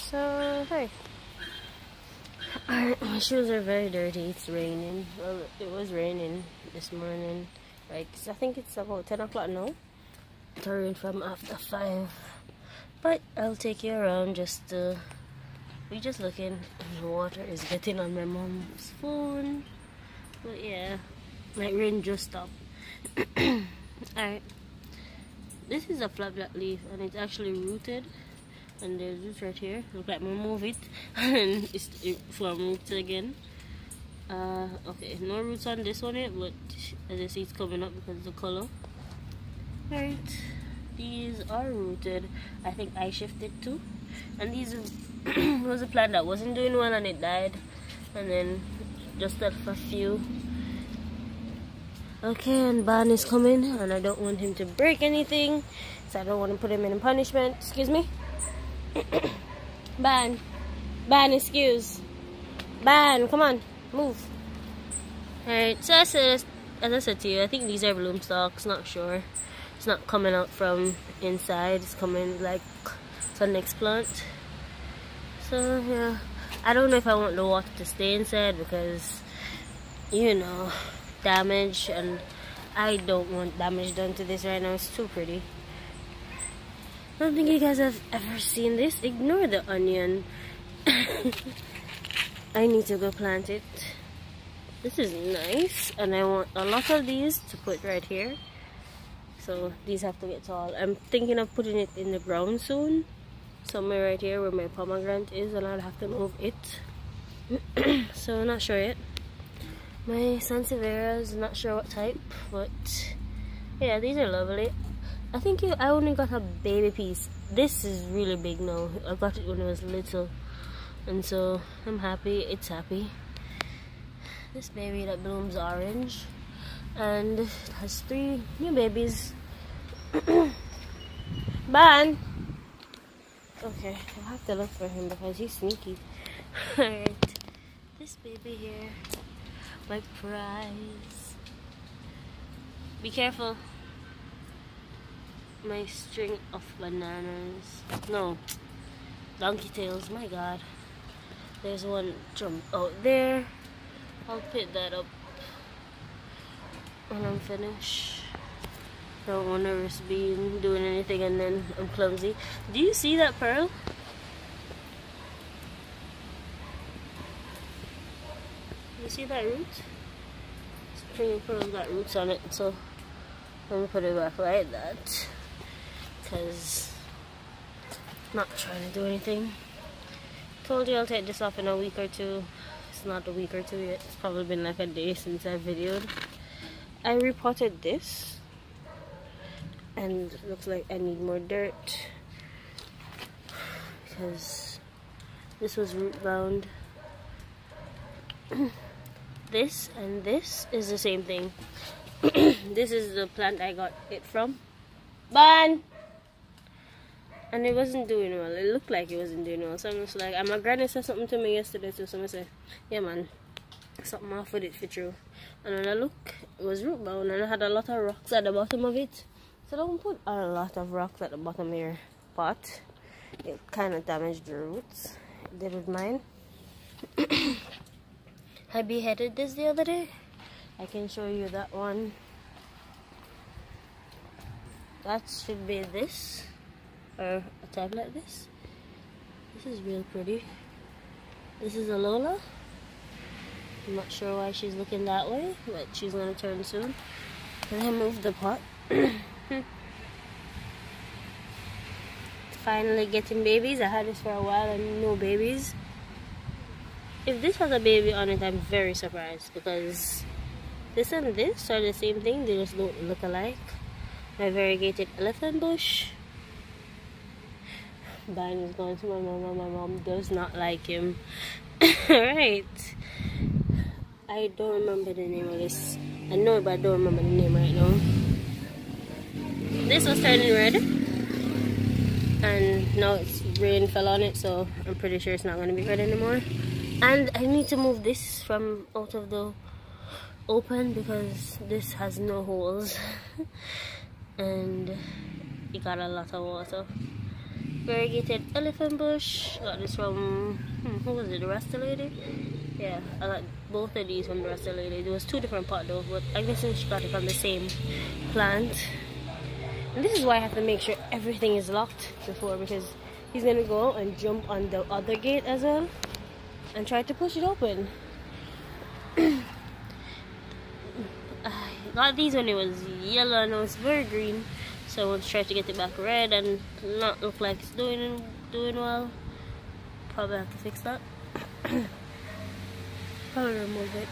So, hey. My shoes are very dirty. It's raining. Well, it was raining this morning. Like, I think it's about 10 o'clock now. It rained from after 5. But I'll take you around just to... We're just looking. And the water is getting on my mom's phone. But yeah, my rain just stopped. Alright. This is a flapjack leaf and it's actually rooted. And there's roots right here. Look like we move it and it form roots again. Okay, no roots on this one yet, but as you see, it's coming up because of the color. Right, these are rooted. I think I shifted too. And these was a plant that wasn't doing well and it died. And then just left a few. Okay, and Ban is coming, and I don't want him to break anything, so I don't want to put him in punishment. Excuse me. Ban, excuse. Ban, come on, move. Alright, so as I said to you, I think these are bloom stalks, not sure. It's not coming out from inside, it's coming like the next plant. So yeah, I don't know if I want the water to stay inside because, you know, damage, and I don't want damage done to this right now. It's too pretty. I don't think you guys have ever seen this. Ignore the onion. I need to go plant it. This is nice, and I want a lot of these to put right here. So these have to get tall. I'm thinking of putting it in the ground soon, somewhere right here where my pomegranate is, and I'll have to move it. So not sure yet. My Sansevieras, not sure what type, but yeah, these are lovely. I think I only got a baby piece. This is really big now. I got it when it was little, and so I'm happy. It's happy. This baby that blooms orange, and it has 3 new babies. Ban. Okay, I'll have to look for him because he's sneaky. Alright, this baby here. My prize. Be careful. My string of bananas. No, donkey tails. My God. There's one jump out there. I'll pick that up when I'm finished. Don't want to risk being doing anything and then I'm clumsy. Do you see that pearl? You see that root? Spring pearl got roots on it, so I'm gonna put it back like that because I'm not trying to do anything. Told you I'll take this off in a week or 2. It's not a week or 2 yet. It's probably been like a day since I videoed. I repotted this and it looks like I need more dirt because this was root bound. This and this is the same thing. This is the plant I got it from. Ban! And it wasn't doing well. It looked like it wasn't doing well. So I'm just like, and my granny said something to me yesterday too. So I said, yeah man, something off with it for true. And when I look, it was root bound and I had a lot of rocks at the bottom of it. So don't put a lot of rocks at the bottom of your pot. It kind of damaged the roots. It did with mine. I beheaded this the other day. I can show you that one. That should be this, or a type like this. This is real pretty. This is a Lola. I'm not sure why she's looking that way, but she's gonna turn soon. Can I move the pot? Finally getting babies. I had this for a while and no babies. If this has a baby on it, I'm very surprised because this and this are the same thing. They just don't look alike. My variegated elephant bush. Ban is going to my mom. My mom does not like him. Alright. I don't remember the name of this. I know it, but I don't remember the name right now. This was turning red. And now it's rain fell on it, so I'm pretty sure it's not going to be red anymore. And I need to move this from out of the open because this has no holes. And it got a lot of water. variegated elephant bush. Got this from who was it? The Rasta lady. Yeah, I got both of these from the Rasta lady. There was two different pots though, but I guess she got it from the same plant. And this is why I have to make sure everything is locked before, because he's gonna go and jump on the other gate as well and try to push it open. I got these when it was yellow and now it's very green, so I want to try to get it back red and not look like it's doing well. Probably have to fix that. Probably remove it.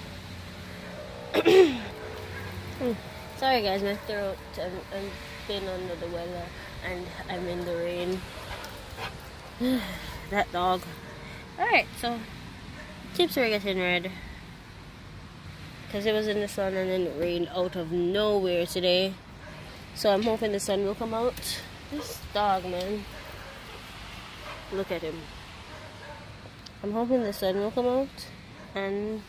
Sorry guys, my throat, I'm been under the weather and I'm in the rain. That dog. Alright, so tips are getting red because it was in the sun and then it rained out of nowhere today, so I'm hoping the sun will come out. This dog, man, look at him. I'm hoping the sun will come out and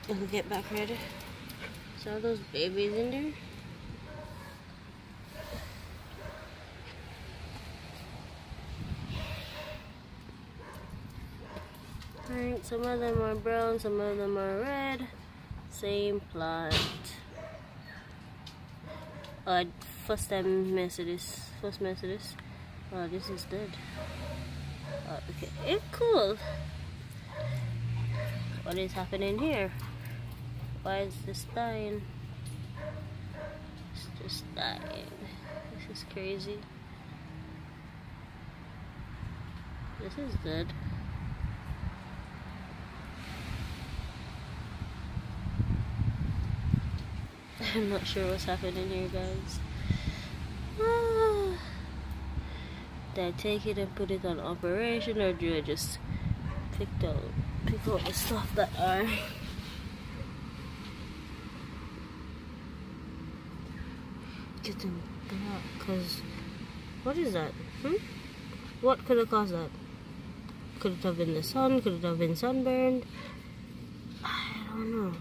it'll get back red. So all those babies in there. Alright, some of them are brown, some of them are red. Same plant. Oh, first mess of this. Oh, this is dead. Oh, okay, it's cool. What is happening here? Why is this dying? It's just dying. This is crazy. This is dead. I'm not sure what's happening here, guys. Did I take it and put it on operation, or do I just pick out the stuff that are getting black? Cause what is that? What could have caused that? Could it have been the sun? Could it have been sunburned? I don't know.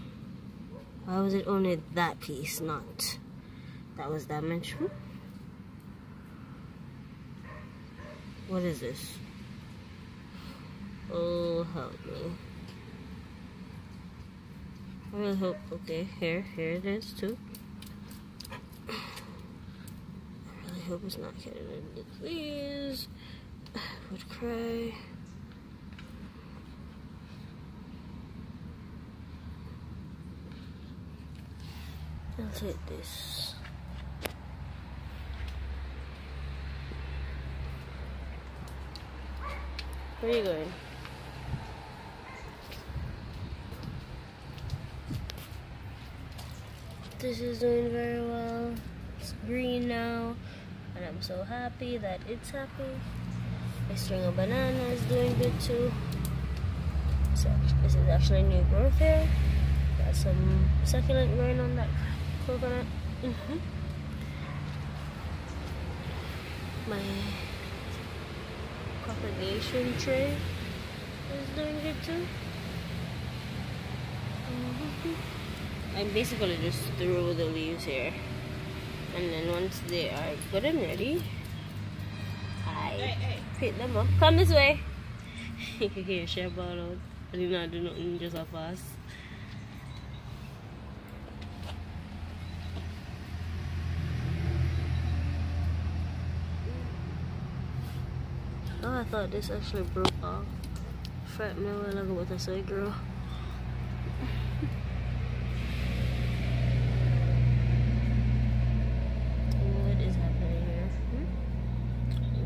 Why was it only that piece, not that was damaged? What is this? Oh, help me. I really hope, okay, here it is too. I really hope it's not getting into these. I would cry. I'll take this. Where are you going? This is doing very well. It's green now, and I'm so happy that it's happy. My string of banana is doing good too. So this is actually new growth here. Got some succulent growing on that coconut. My propagation tray is doing good too. I basically just throw the leaves here, and then once they are good and ready, I pick them up. Come this way. You can hear Chef ball out. I did not do nothing, just a pass. Oh, I thought this actually broke off. Fret me while I go with a side girl. What is happening here?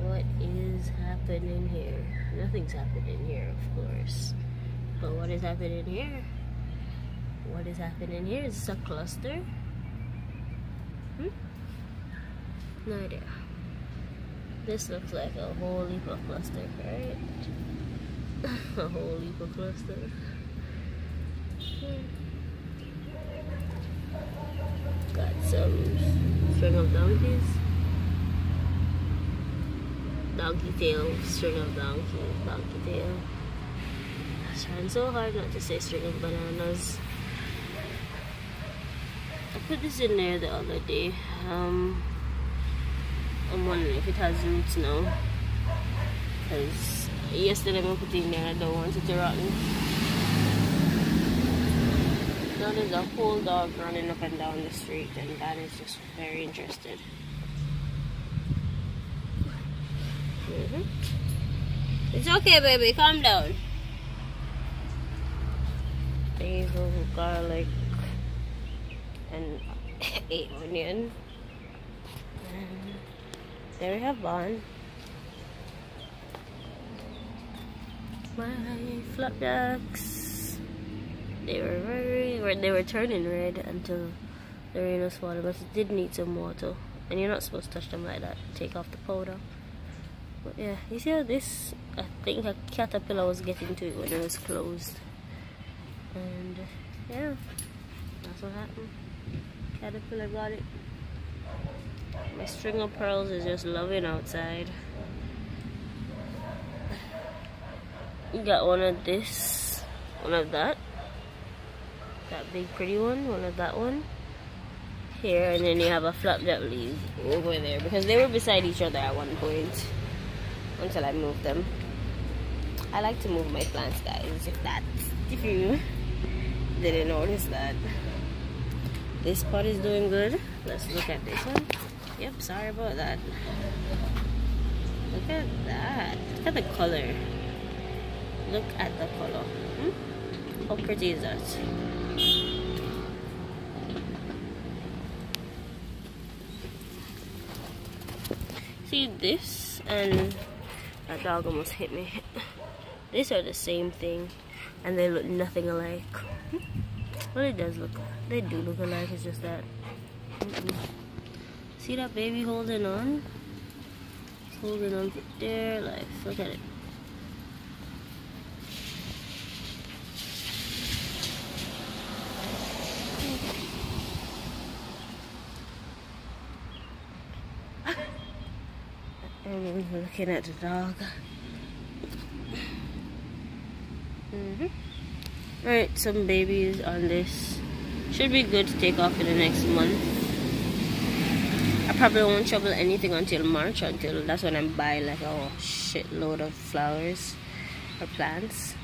What is happening here? Nothing's happening here, of course. But what is happening here? What is happening here? Is this a cluster? No idea. This looks like a whole heap of cluster, right? A whole heap of cluster. Got some string of donkeys. Donkey tail, string of donkey tail. I was trying so hard not to say string of bananas. I put this in there the other day. I'm wondering if it has roots now. Because yesterday I put it in there and I don't want it to rotten. Now there's a whole dog running up and down the street, and Dan is just very interested. It's okay, baby, calm down. Basil, garlic, and onion. And there we have Bon. My flapjacks. They were turning red until the rain was falling, but it did need some water. And you're not supposed to touch them like that. Take off the powder. But yeah, you see how this, I think a caterpillar was getting to it when it was closed. And yeah, that's what happened. Caterpillar got it. My string of pearls is just loving outside. You got one of this, one of that big pretty one of that one here, and then you have a flapjack leaf over there, because they were beside each other at one point until I moved them. I like to move my plants, guys, if you didn't notice that. This pot is doing good. Let's look at this one. Yep, sorry about that. Look at that. Look at the color. Look at the color. How pretty is that? See, this and that dog almost hit me. These are the same thing, and they look nothing alike. Well, it does look. They do look alike. It's just that. See that baby holding on? It's holding on for dear life. Look at it. I'm looking at the dog. Alright, some babies on this. Should be good to take off in the next month. I probably won't trouble anything until March, until that's when I'm buying like a shitload of flowers or plants.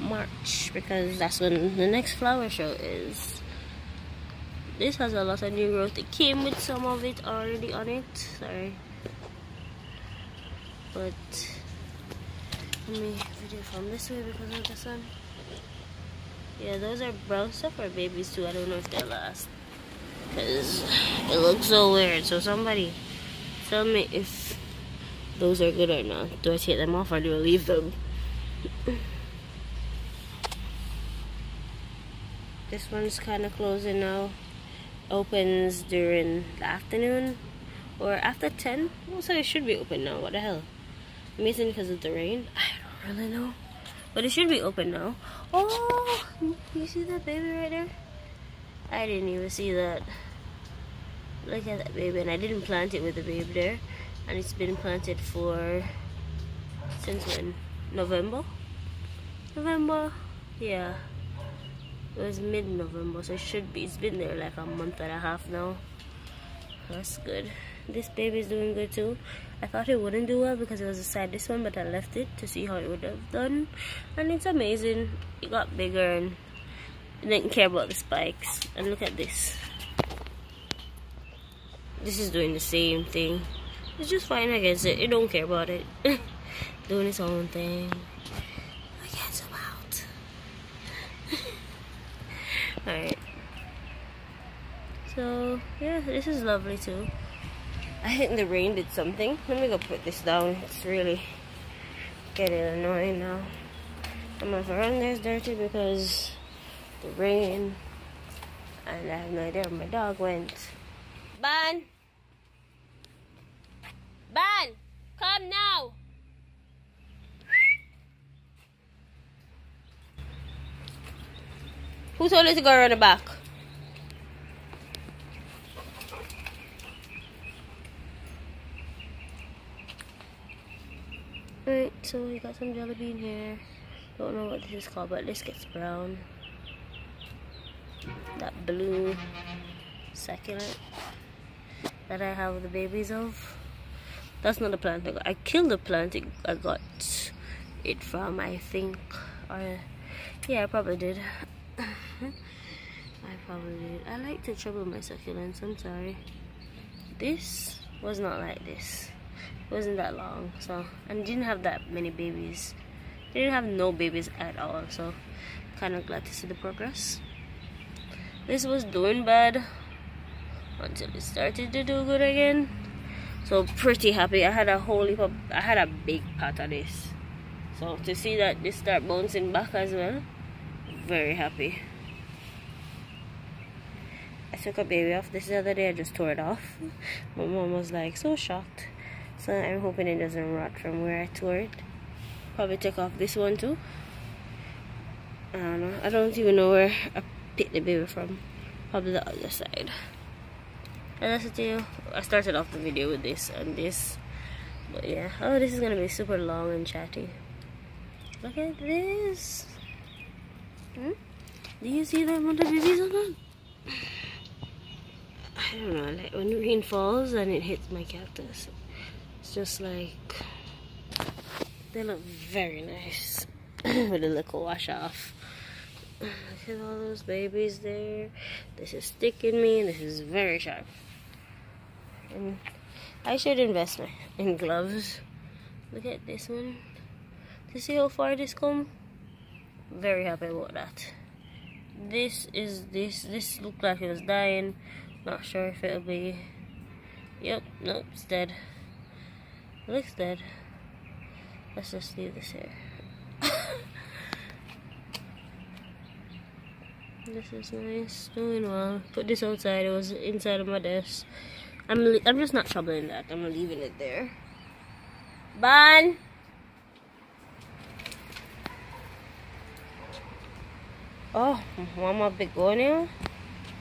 March, because that's when the next flower show is. This has a lot of new growth. It came with some of it already on it. Sorry. But let me video from this way because of the sun. Yeah, those are brown stuff for babies too. I don't know if they'll last, because it looks so weird. So somebody tell me if those are good or not. Do I take them off or do I leave them? This one's kind of closing now. Opens during the afternoon or after 10. So it should be open now. What the hell? Amazing because of the rain. I don't really know, but it should be open now. Oh, you see that baby right there? I didn't even see that. Look at that baby, and I didn't plant it with the baby there, and it's been planted for since when? November? Yeah. It was mid-November, so it should be. It's been there like a month and a half now. That's good. This baby's doing good too. I thought it wouldn't do well because it was beside this one, but I left it to see how it would have done. And it's amazing. It got bigger and it didn't care about the spikes. And look at this. This is doing the same thing. It's just fine against it. It don't care about it. Doing its own thing. I can't zoom out. Alright. So, yeah, this is lovely too. I think the rain did something. Let me go put this down. It's really getting annoying now. And my veranda is dirty because the rain. And I have no idea where my dog went. Ban! Ban! Come now! Who told you to go around the back? Alright, so we got some jelly bean here. Don't know what this is called, but this gets brown. That blue succulent. that I have the babies of. That's not the plant. I killed the plant. I got it from, I think, or yeah, I probably did. I probably did. I like to trouble my succulents. I'm sorry. This was not like this. It wasn't that long, so, and didn't have that many babies. Didn't have no babies at all, so kind of glad to see the progress. This was doing bad until it started to do good again. So pretty happy. I had a whole heap of, I had a big pot of this. So to see that this start bouncing back as well, very happy. I took a baby off this the other day. I just tore it off. My mom was like so shocked. So I'm hoping it doesn't rot from where I tore it. Probably take off this one too. I don't know. I don't even know where I picked the baby from. Probably the other side. And that's it, you. I started off the video with this and this. But yeah. Oh, this is gonna be super long and chatty. Look at this. Do you see that amount of babies on that? I don't know, like when rain falls and it hits my cactus, it's just like, they look very nice with a little wash off. Look at all those babies there. This is sticking me, and this is very sharp. And I should invest in gloves. Look at this one. To see how far this come. Very happy about that. This looked like it was dying. Not sure if it'll be. Yep, nope, it's dead. It looks dead. Let's just leave this here. This is nice, doing well. Put this outside. It was inside of my desk. I'm just not troubling that. I'm leaving it there. Ban. Oh, one more big one here.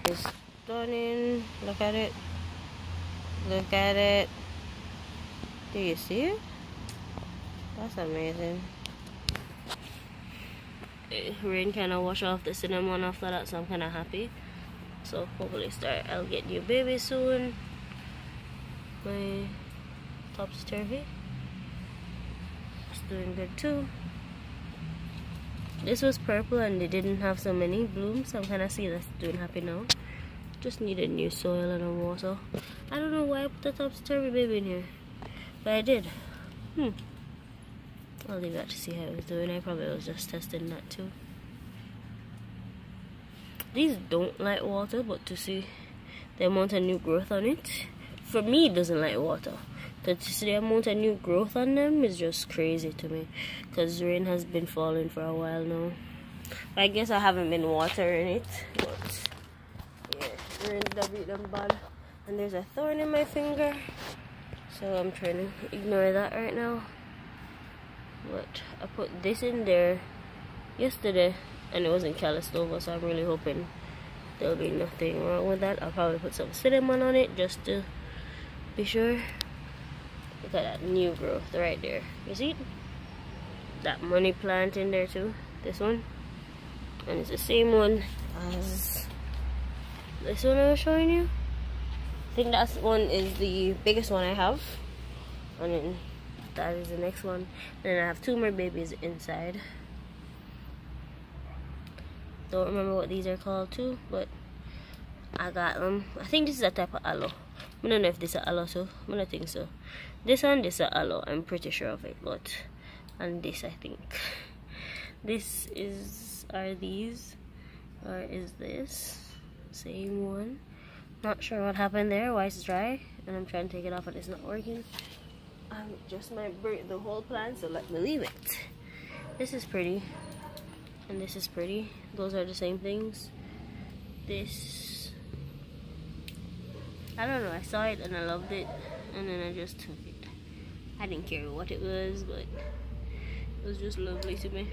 It's stunning. Look at it. Look at it. Do you see it? That's amazing. Rain kind of wash off the cinnamon after that, so I'm kind of happy. So hopefully I'll get new baby soon. My topsy-turvy. It's doing good too. This was purple and they didn't have so many blooms, so I'm kind of seeing that's doing happy now. Just needed new soil and a water. I don't know why I put the topsy-turvy baby in here, but I did. I'll leave that to see how it was doing. I probably was just testing that too. These don't like water, but to see the amount of new growth on it, for me it doesn't like water. But to see the amount of new growth on them is just crazy to me, because rain has been falling for a while now. I guess I haven't been watering it, but yeah, rain beat them bad. And there's a thorn in my finger, so I'm trying to ignore that right now. But I put this in there yesterday and it wasn't calloused over, so I'm really hoping there'll be nothing wrong with that. I'll probably put some cinnamon on it just to be sure. Look at that new growth right there. You see that money plant in there too? This one, and it's the same one as this one I was showing you. I think that one is the biggest one I have, and then that is the next one. And then I have two more babies inside. Don't remember what these are called too, but I got them. I think this is a type of aloe. I don't know if this is aloe too. I don't think so. This one, this is aloe. I'm pretty sure of it, but and this I think. This is these, or is this same one? Not sure what happened there. Why it's dry, and I'm trying to take it off and it's not working. I just might break the whole plant, so let me leave it. This is pretty, and this is pretty. Those are the same things. This, I don't know, I saw it and I loved it, and then I just took it. I didn't care what it was, but it was just lovely to me.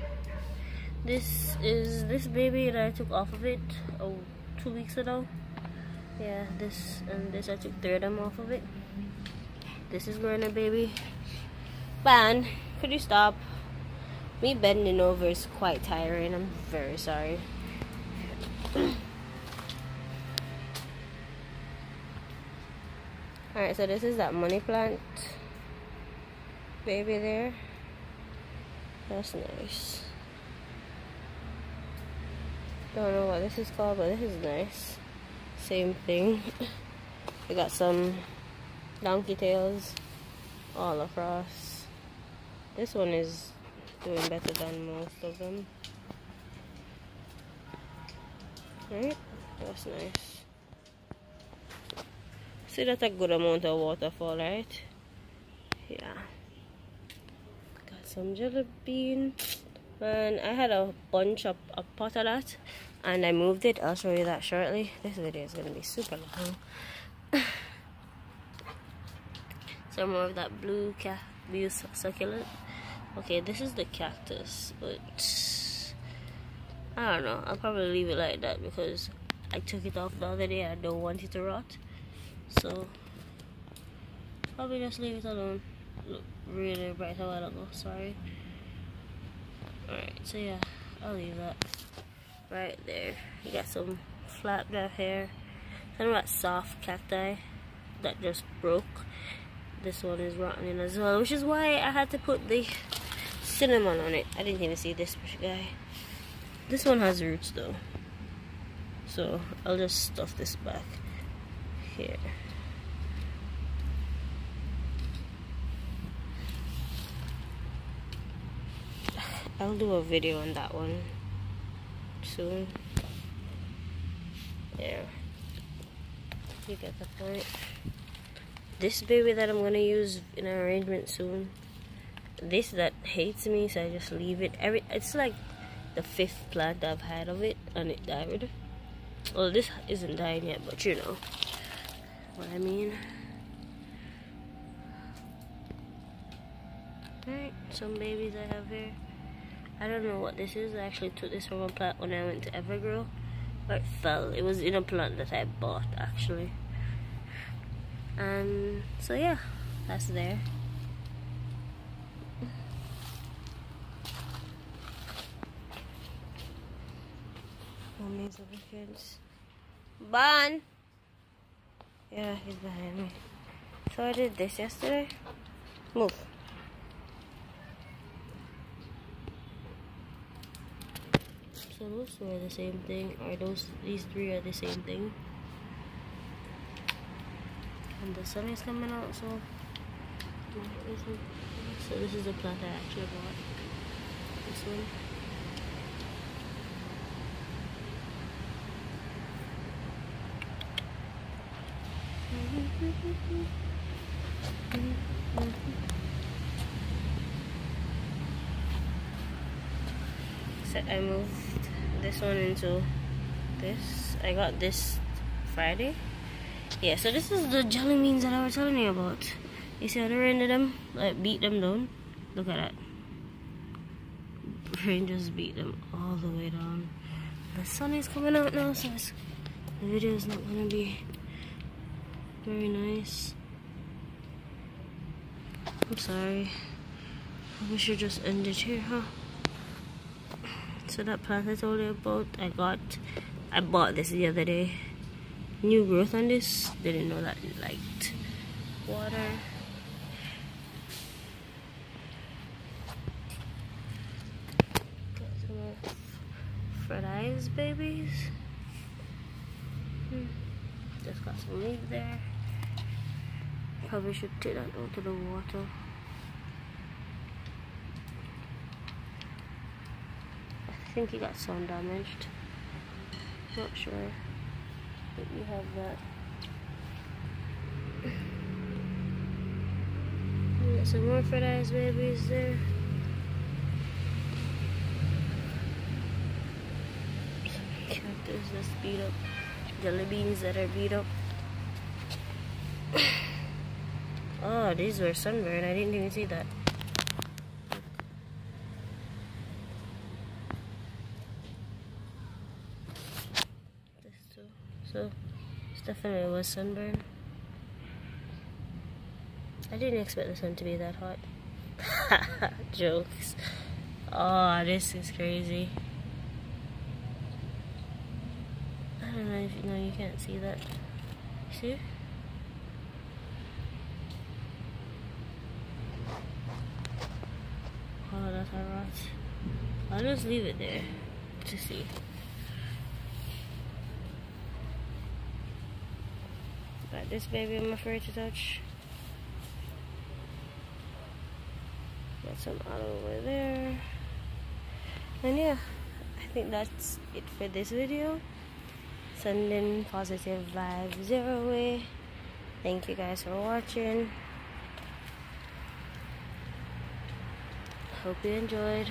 This is this baby that I took off of it 2 weeks ago. Yeah, this and this, I took 3 of them off of it. This is growing a baby. Ban, could you stop? Me bending over is quite tiring. I'm very sorry. Alright, so this is that money plant baby there. That's nice. Don't know what this is called, but this is nice. Same thing. We got some donkey tails all across. This one is doing better than most of them. Right? That's nice. See, that's a good amount of waterfall, right? Yeah. Got some jelly bean. And I had a bunch of a pot of that, and I moved it. I'll show you that shortly. This video is gonna be super long. Some more of that blue succulent. Okay, this is the cactus, but I don't know. I'll probably leave it like that because I took it off the other day. I don't want it to rot, so probably just leave it alone. Look really bright a while ago. Sorry. Alright, so yeah, I'll leave that right there. You got some flapjack here. Kind of that soft cacti that just broke. This one is rotting as well, which is why I had to put the cinnamon on it. I didn't even see this guy. This one has roots though, so I'll just stuff this back here. I'll do a video on that one soon. There. You get the point. This baby that I'm gonna use in an arrangement soon. This that hates me, so I just leave it. It's like the 5th plant I've had of it, and it died. Well, this isn't dying yet, but you know what I mean. Alright, some babies I have here. I don't know what this is. I actually took this from a plant when I went to Evergrow, but it fell. It was in a plant that I bought actually. And so yeah, that's there. Mommy's over here. Bon! Yeah, he's behind me. So I did this yesterday. Move. So those two are the same thing, or these 3 are the same thing. And the sun is coming out, so this is the plant I actually bought. This one. So I moved this one into this. I got this Friday. Yeah, so this is the jelly beans that I was telling you about. You see how the rain did them? Like beat them down. Look at that. Rain just beat them all the way down. The sun is coming out now, so the video is not gonna be very nice. I'm sorry. We should just end it here, huh? So that plant I told you about, I bought this the other day. New growth on this. Didn't know that it liked water. Got some more fried eyes babies. Just got some leaves there. Probably should take that out to the water. I think he got sun damaged. Not sure. But you have that. We got some more fried eyes babies there. Some cactus that's beat up. Jelly beans that are beat up. Oh, these were sunburned. I didn't even see that. This too. So, it's definitely was sunburned. I didn't expect the sun to be that hot. Jokes. Oh, this is crazy. I don't know if you know, you can't see that. See? I'll just leave it there to see. Got this baby I'm afraid to touch. Got some all over there. And yeah, I think that's it for this video. Sending positive vibes your way. Thank you guys for watching. Hope you enjoyed.